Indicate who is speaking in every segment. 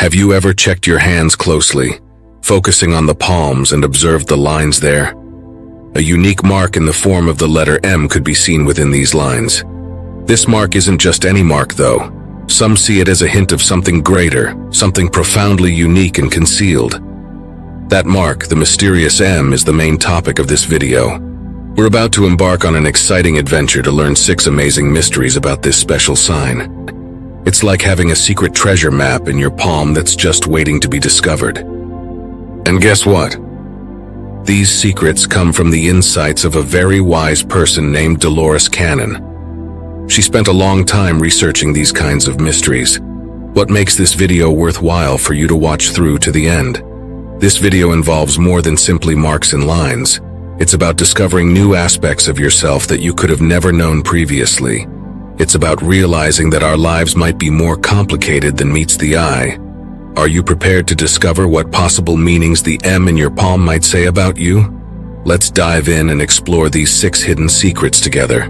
Speaker 1: Have you ever checked your hands closely, focusing on the palms and observed the lines there? A unique mark in the form of the letter M could be seen within these lines. This mark isn't just any mark, though. Some see it as a hint of something greater, something profoundly unique and concealed. That mark, the mysterious M, is the main topic of this video. We're about to embark on an exciting adventure to learn 6 amazing mysteries about this special sign. It's like having a secret treasure map in your palm that's just waiting to be discovered. And guess what? These secrets come from the insights of a very wise person named Dolores. She spent a long time researching these kinds of mysteries. What makes this video worthwhile for you to watch through to the end? This video involves more than simply marks and lines. It's about discovering new aspects of yourself that you could have never known previously. It's about realizing that our lives might be more complicated than meets the eye. Are you prepared to discover what possible meanings the M in your palm might say about you? Let's dive in and explore these 6 hidden secrets together.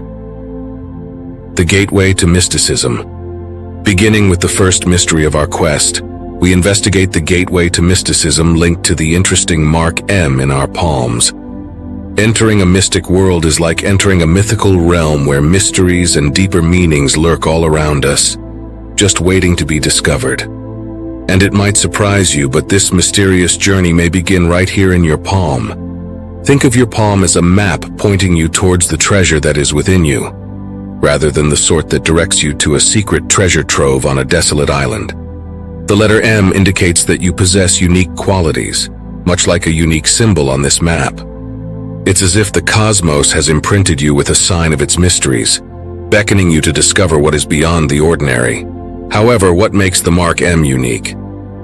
Speaker 1: The gateway to mysticism. Beginning with the first mystery of our quest, we investigate the gateway to mysticism linked to the interesting mark M in our palms. Entering a mystic world is like entering a mythical realm where mysteries and deeper meanings lurk all around us, just waiting to be discovered. And it might surprise you, but this mysterious journey may begin right here in your palm. Think of your palm as a map pointing you towards the treasure that is within you, rather than the sort that directs you to a secret treasure trove on a desolate island. The letter M indicates that you possess unique qualities, much like a unique symbol on this map. It's as if the cosmos has imprinted you with a sign of its mysteries, beckoning you to discover what is beyond the ordinary. However, what makes the mark M unique?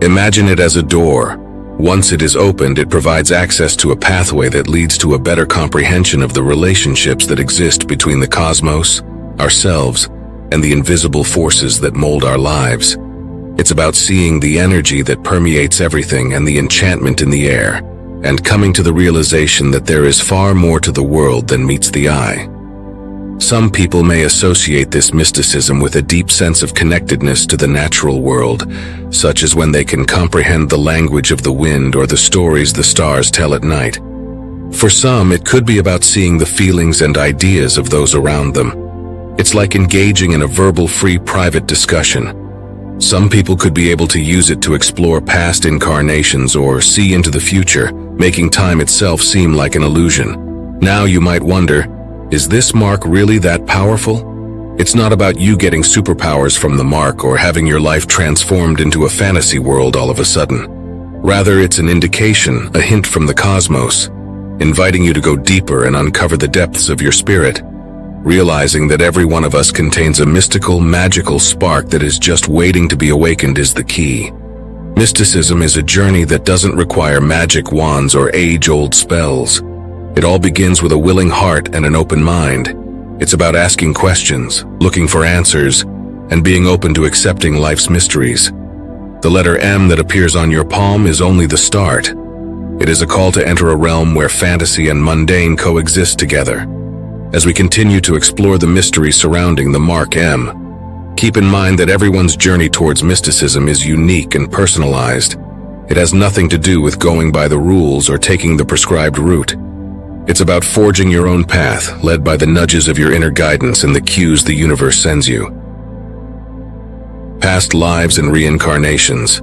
Speaker 1: Imagine it as a door. Once it is opened, it provides access to a pathway that leads to a better comprehension of the relationships that exist between the cosmos, ourselves, and the invisible forces that mold our lives. It's about seeing the energy that permeates everything and the enchantment in the air, and coming to the realization that there is far more to the world than meets the eye. Some people may associate this mysticism with a deep sense of connectedness to the natural world, such as when they can comprehend the language of the wind or the stories the stars tell at night. For some, it could be about seeing the feelings and ideas of those around them. It's like engaging in a verbal-free private discussion. Some people could be able to use it to explore past incarnations or see into the future, making time itself seem like an illusion. Now you might wonder, is this mark really that powerful? It's not about you getting superpowers from the mark or having your life transformed into a fantasy world all of a sudden. Rather, it's an indication, a hint from the cosmos, inviting you to go deeper and uncover the depths of your spirit. Realizing that every one of us contains a mystical, magical spark that is just waiting to be awakened is the key. Mysticism is a journey that doesn't require magic wands or age-old spells. It all begins with a willing heart and an open mind. It's about asking questions, looking for answers, and being open to accepting life's mysteries. The letter M that appears on your palm is only the start. It is a call to enter a realm where fantasy and mundane coexist together. As we continue to explore the mystery surrounding the mark M, keep in mind that everyone's journey towards mysticism is unique and personalized. It has nothing to do with going by the rules or taking the prescribed route. It's about forging your own path, led by the nudges of your inner guidance and the cues the universe sends you. Past lives and reincarnations.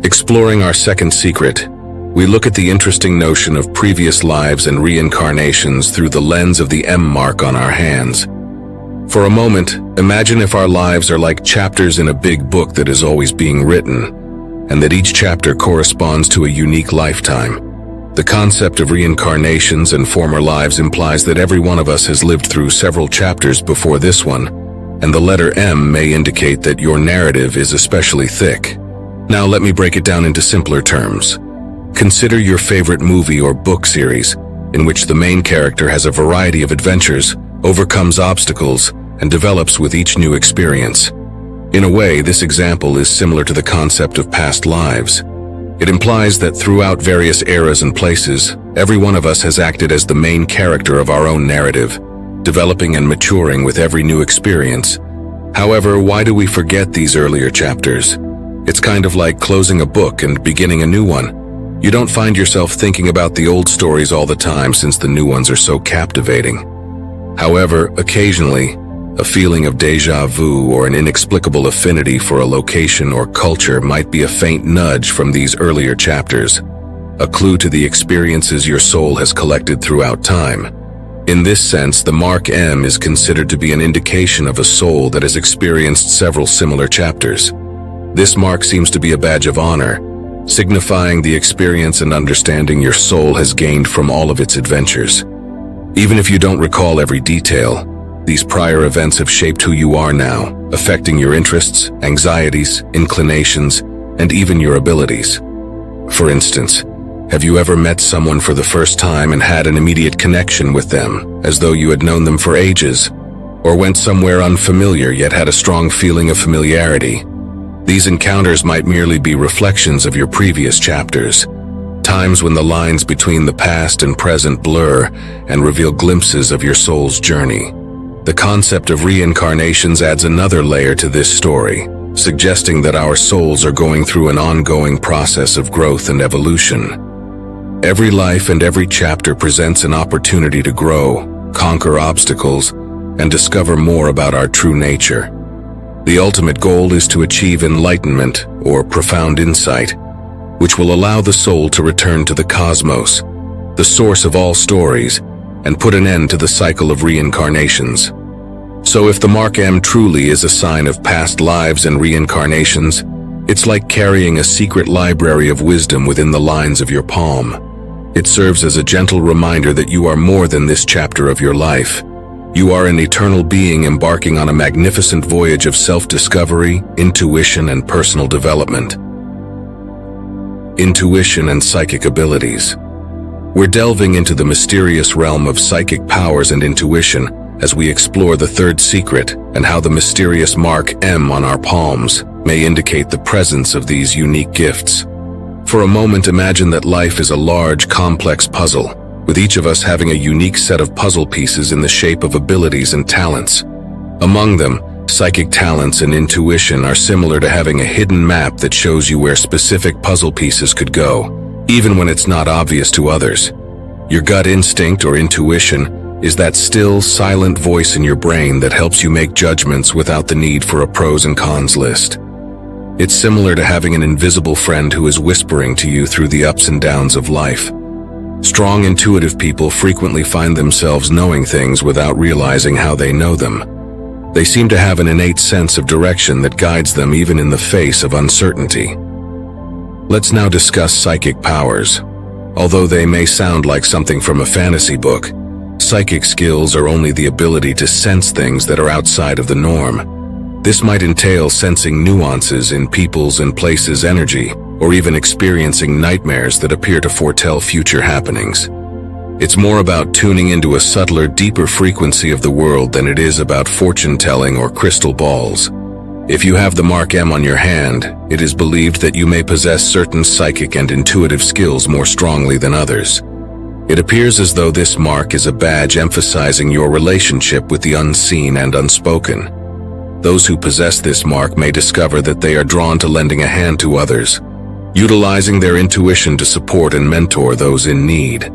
Speaker 1: Exploring our second secret, we look at the interesting notion of previous lives and reincarnations through the lens of the M mark on our hands. For a moment, imagine if our lives are like chapters in a big book that is always being written, and that each chapter corresponds to a unique lifetime. The concept of reincarnations and former lives implies that every one of us has lived through several chapters before this one, and the letter M may indicate that your narrative is especially thick. Now let me break it down into simpler terms. Consider your favorite movie or book series, in which the main character has a variety of adventures, overcomes obstacles, and develops with each new experience. In a way, this example is similar to the concept of past lives. It implies that throughout various eras and places, every one of us has acted as the main character of our own narrative, developing and maturing with every new experience. However, why do we forget these earlier chapters? It's kind of like closing a book and beginning a new one. You don't find yourself thinking about the old stories all the time since the new ones are so captivating. However, occasionally, a feeling of déjà vu or an inexplicable affinity for a location or culture might be a faint nudge from these earlier chapters, a clue to the experiences your soul has collected throughout time. In this sense, the mark M is considered to be an indication of a soul that has experienced several similar chapters. This mark seems to be a badge of honor, signifying the experience and understanding your soul has gained from all of its adventures. Even if you don't recall every detail, these prior events have shaped who you are now, affecting your interests, anxieties, inclinations, and even your abilities. For instance, have you ever met someone for the first time and had an immediate connection with them, as though you had known them for ages? Or went somewhere unfamiliar yet had a strong feeling of familiarity? These encounters might merely be reflections of your previous chapters, times when the lines between the past and present blur and reveal glimpses of your soul's journey. The concept of reincarnations adds another layer to this story, suggesting that our souls are going through an ongoing process of growth and evolution. Every life and every chapter presents an opportunity to grow, conquer obstacles, and discover more about our true nature. The ultimate goal is to achieve enlightenment or profound insight, which will allow the soul to return to the cosmos, the source of all stories, and put an end to the cycle of reincarnations. So if the mark M truly is a sign of past lives and reincarnations, it's like carrying a secret library of wisdom within the lines of your palm. It serves as a gentle reminder that you are more than this chapter of your life. You are an eternal being embarking on a magnificent voyage of self-discovery, intuition, and personal development. Intuition and psychic abilities. We're delving into the mysterious realm of psychic powers and intuition as we explore the third secret and how the mysterious mark M on our palms may indicate the presence of these unique gifts. For a moment, imagine that life is a large, complex puzzle, with each of us having a unique set of puzzle pieces in the shape of abilities and talents. Among them, psychic talents and intuition are similar to having a hidden map that shows you where specific puzzle pieces could go, even when it's not obvious to others. Your gut instinct or intuition is that still, silent voice in your brain that helps you make judgments without the need for a pros and cons list. It's similar to having an invisible friend who is whispering to you through the ups and downs of life. Strong, intuitive people frequently find themselves knowing things without realizing how they know them. They seem to have an innate sense of direction that guides them even in the face of uncertainty. Let's now discuss psychic powers. Although they may sound like something from a fantasy book, psychic skills are only the ability to sense things that are outside of the norm. This might entail sensing nuances in people's and places' energy, or even experiencing nightmares that appear to foretell future happenings. It's more about tuning into a subtler, deeper frequency of the world than it is about fortune-telling or crystal balls. If you have the mark M on your hand, it is believed that you may possess certain psychic and intuitive skills more strongly than others. It appears as though this mark is a badge emphasizing your relationship with the unseen and unspoken. Those who possess this mark may discover that they are drawn to lending a hand to others, utilizing their intuition to support and mentor those in need.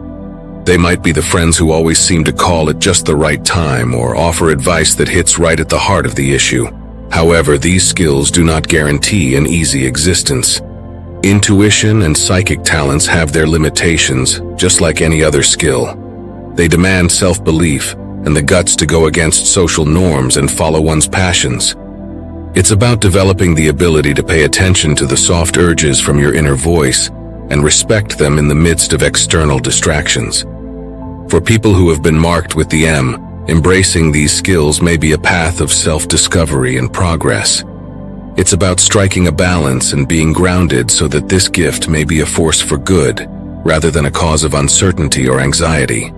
Speaker 1: They might be the friends who always seem to call at just the right time or offer advice that hits right at the heart of the issue. However, these skills do not guarantee an easy existence. Intuition and psychic talents have their limitations, just like any other skill. They demand self-belief and the guts to go against social norms and follow one's passions. It's about developing the ability to pay attention to the soft urges from your inner voice and respect them in the midst of external distractions. For people who have been marked with the M, embracing these skills may be a path of self-discovery and progress. It's about striking a balance and being grounded so that this gift may be a force for good, rather than a cause of uncertainty or anxiety.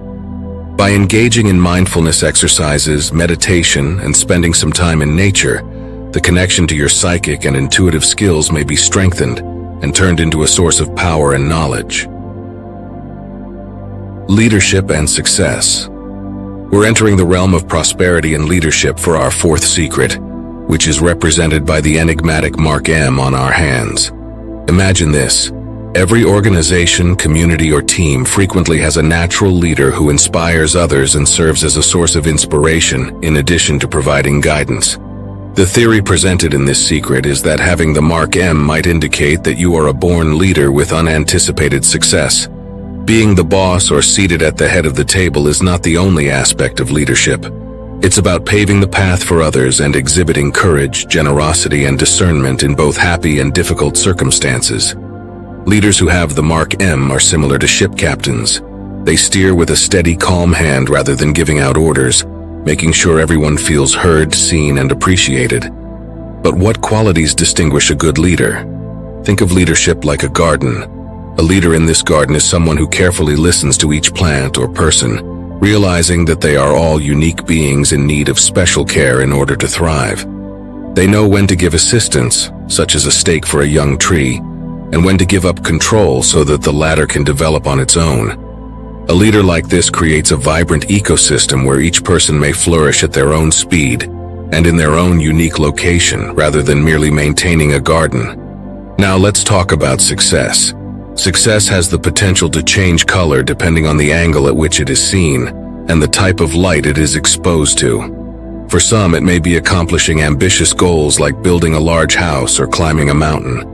Speaker 1: By engaging in mindfulness exercises, meditation, and spending some time in nature, the connection to your psychic and intuitive skills may be strengthened and turned into a source of power and knowledge. Leadership and success. We're entering the realm of prosperity and leadership for our fourth secret. which is represented by the enigmatic mark M on our hands. Imagine this. Every organization, community, or team frequently has a natural leader who inspires others and serves as a source of inspiration in addition to providing guidance. The theory presented in this secret is that having the mark M might indicate that you are a born leader with unanticipated success. Being the boss or seated at the head of the table is not the only aspect of leadership. It's about paving the path for others and exhibiting courage, generosity, and discernment in both happy and difficult circumstances. Leaders who have the mark M are similar to ship captains. They steer with a steady, calm hand rather than giving out orders, making sure everyone feels heard, seen, and appreciated. But what qualities distinguish a good leader? Think of leadership like a garden. A leader in this garden is someone who carefully listens to each plant or person, realizing that they are all unique beings in need of special care in order to thrive. They know when to give assistance, such as a stake for a young tree, and when to give up control so that the latter can develop on its own. A leader like this creates a vibrant ecosystem where each person may flourish at their own speed and in their own unique location rather than merely maintaining a garden. Now let's talk about success. Success has the potential to change color depending on the angle at which it is seen and the type of light it is exposed to. For some, it may be accomplishing ambitious goals like building a large house or climbing a mountain.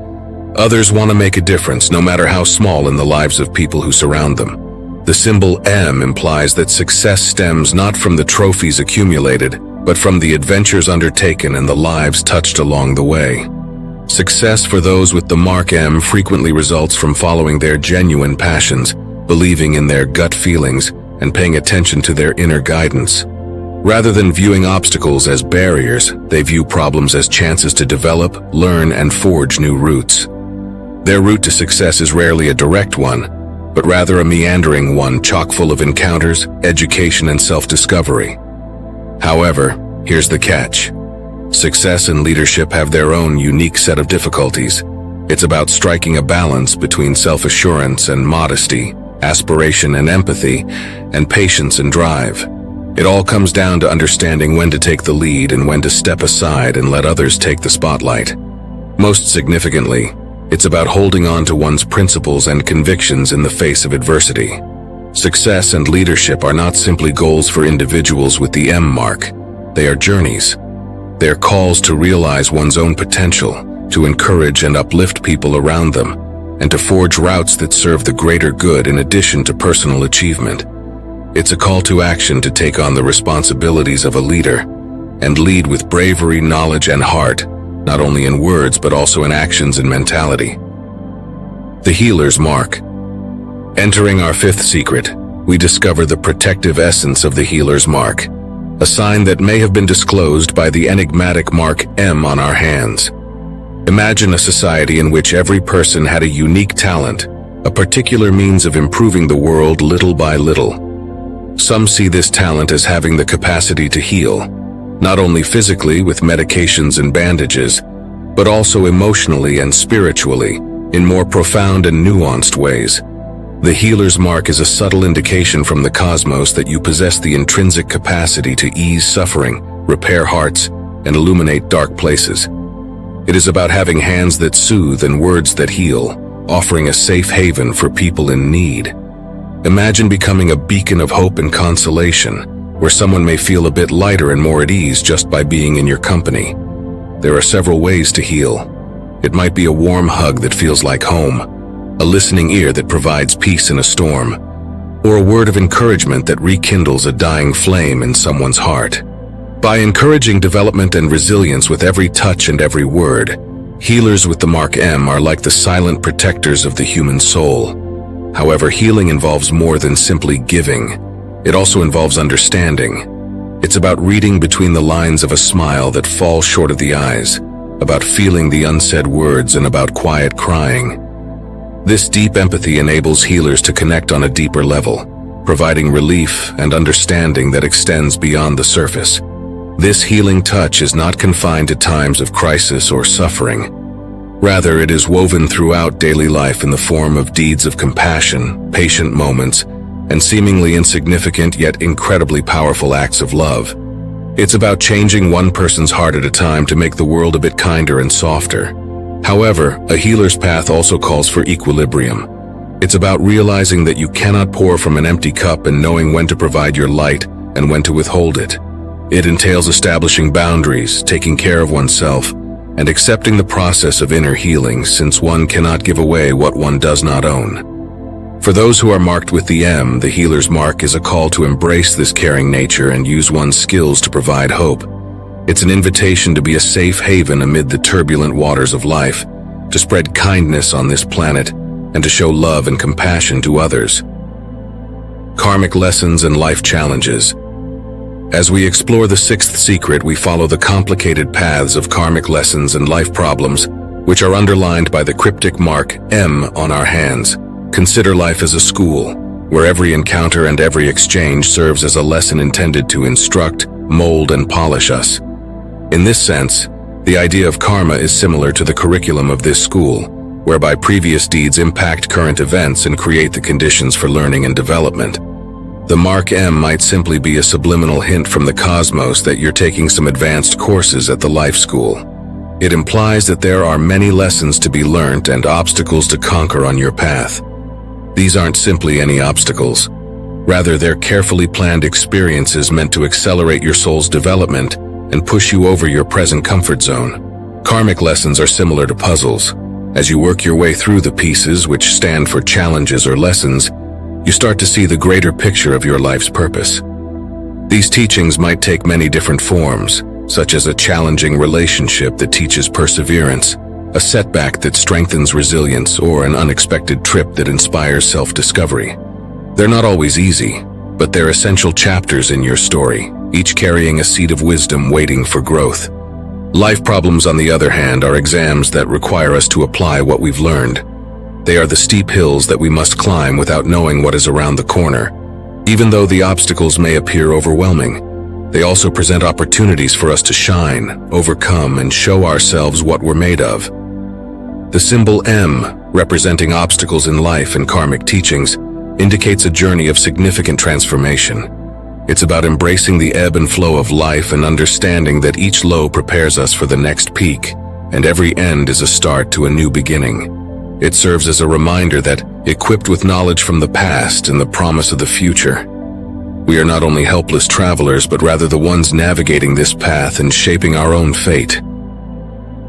Speaker 1: Others want to make a difference, no matter how small, in the lives of people who surround them. The symbol M implies that success stems not from the trophies accumulated, but from the adventures undertaken and the lives touched along the way. Success for those with the mark M frequently results from following their genuine passions, believing in their gut feelings, and paying attention to their inner guidance. Rather than viewing obstacles as barriers, they view problems as chances to develop, learn, and forge new routes. Their route to success is rarely a direct one, but rather a meandering one chock full of encounters, education, and self-discovery. However, here's the catch. Success and leadership have their own unique set of difficulties. It's about striking a balance between self-assurance and modesty, aspiration and empathy, and patience and drive. It all comes down to understanding when to take the lead and when to step aside and let others take the spotlight. Most significantly, it's about holding on to one's principles and convictions in the face of adversity. Success and leadership are not simply goals for individuals with the M mark. They are journeys. They are calls to realize one's own potential, to encourage and uplift people around them, and to forge routes that serve the greater good in addition to personal achievement. It's a call to action to take on the responsibilities of a leader and lead with bravery, knowledge, and heart, not only in words but also in actions and mentality. The healer's mark. Entering our fifth secret, we discover the protective essence of the healer's mark, a sign that may have been disclosed by the enigmatic mark M on our hands. Imagine a society in which every person had a unique talent, a particular means of improving the world little by little. Some see this talent as having the capacity to heal, not only physically with medications and bandages, but also emotionally and spiritually, in more profound and nuanced ways. The healer's mark is a subtle indication from the cosmos that you possess the intrinsic capacity to ease suffering, repair hearts, and illuminate dark places. It is about having hands that soothe and words that heal, offering a safe haven for people in need. Imagine becoming a beacon of hope and consolation, where someone may feel a bit lighter and more at ease just by being in your company. There are several ways to heal. It might be a warm hug that feels like home, a listening ear that provides peace in a storm, or a word of encouragement that rekindles a dying flame in someone's heart. By encouraging development and resilience with every touch and every word, healers with the mark M are like the silent protectors of the human soul. However, healing involves more than simply giving. It also involves understanding. It's about reading between the lines of a smile that falls short of the eyes, about feeling the unsaid words, and about quiet crying. This deep empathy enables healers to connect on a deeper level, providing relief and understanding that extends beyond the surface. This healing touch is not confined to times of crisis or suffering. Rather, it is woven throughout daily life in the form of deeds of compassion, patient moments, and seemingly insignificant yet incredibly powerful acts of love. It's about changing one person's heart at a time to make the world a bit kinder and softer. However, a healer's path also calls for equilibrium. It's about realizing that you cannot pour from an empty cup and knowing when to provide your light and when to withhold it. It entails establishing boundaries, taking care of oneself, and accepting the process of inner healing, since one cannot give away what one does not own. For those who are marked with the M, the healer's mark is a call to embrace this caring nature and use one's skills to provide hope. It's an invitation to be a safe haven amid the turbulent waters of life, to spread kindness on this planet, and to show love and compassion to others. Karmic lessons and life challenges. As we explore the sixth secret, we follow the complicated paths of karmic lessons and life problems, which are underlined by the cryptic mark M on our hands. Consider life as a school, where every encounter and every exchange serves as a lesson intended to instruct, mold, and polish us. In this sense, the idea of karma is similar to the curriculum of this school, whereby previous deeds impact current events and create the conditions for learning and development. The mark M might simply be a subliminal hint from the cosmos that you're taking some advanced courses at the life school. It implies that there are many lessons to be learned and obstacles to conquer on your path. These aren't simply any obstacles. Rather, they're carefully planned experiences meant to accelerate your soul's development and push you over your present comfort zone. Karmic lessons are similar to puzzles. As you work your way through the pieces, which stand for challenges or lessons, you start to see the greater picture of your life's purpose. These teachings might take many different forms, such as a challenging relationship that teaches perseverance, a setback that strengthens resilience, or an unexpected trip that inspires self-discovery. They're not always easy, but they're essential chapters in your story, each carrying a seed of wisdom waiting for growth. Life problems, on the other hand, are exams that require us to apply what we've learned. They are the steep hills that we must climb without knowing what is around the corner. Even though the obstacles may appear overwhelming, they also present opportunities for us to shine, overcome, and show ourselves what we're made of. The symbol M, representing obstacles in life and karmic teachings, indicates a journey of significant transformation. It's about embracing the ebb and flow of life and understanding that each low prepares us for the next peak, and every end is a start to a new beginning. It serves as a reminder that, equipped with knowledge from the past and the promise of the future, we are not only helpless travelers, but rather the ones navigating this path and shaping our own fate.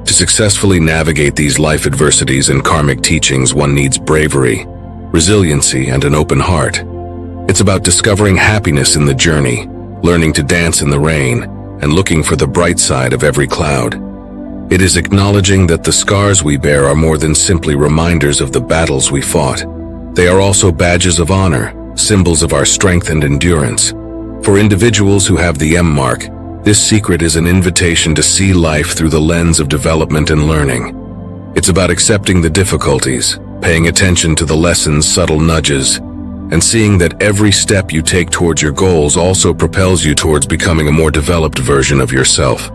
Speaker 1: To successfully navigate these life adversities and karmic teachings, one needs bravery, resiliency, and an open heart. It's about discovering happiness in the journey, learning to dance in the rain, and looking for the bright side of every cloud. It is acknowledging that the scars we bear are more than simply reminders of the battles we fought. They are also badges of honor, symbols of our strength and endurance. For individuals who have the M mark, this secret is an invitation to see life through the lens of development and learning. It's about accepting the difficulties, paying attention to the lessons' subtle nudges, and seeing that every step you take towards your goals also propels you towards becoming a more developed version of yourself.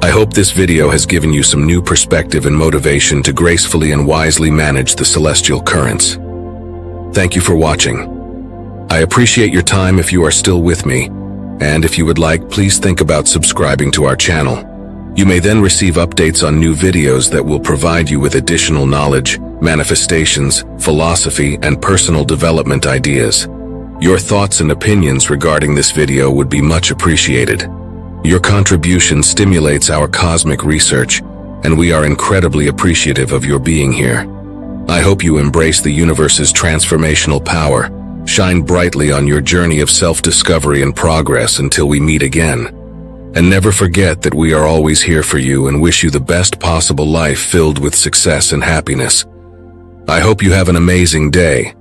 Speaker 1: I hope this video has given you some new perspective and motivation to gracefully and wisely manage the celestial currents. Thank you for watching. I appreciate your time if you are still with me, and if you would like, please think about subscribing to our channel. You may then receive updates on new videos that will provide you with additional knowledge, manifestations, philosophy, and personal development ideas. Your thoughts and opinions regarding this video would be much appreciated. Your contribution stimulates our cosmic research, and we are incredibly appreciative of your being here. I hope you embrace the universe's transformational power, shine brightly on your journey of self-discovery and progress until we meet again. And never forget that we are always here for you and wish you the best possible life filled with success and happiness. I hope you have an amazing day.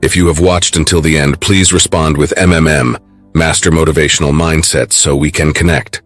Speaker 1: If you have watched until the end, please respond with MMM, Master Motivational Mindset, so we can connect.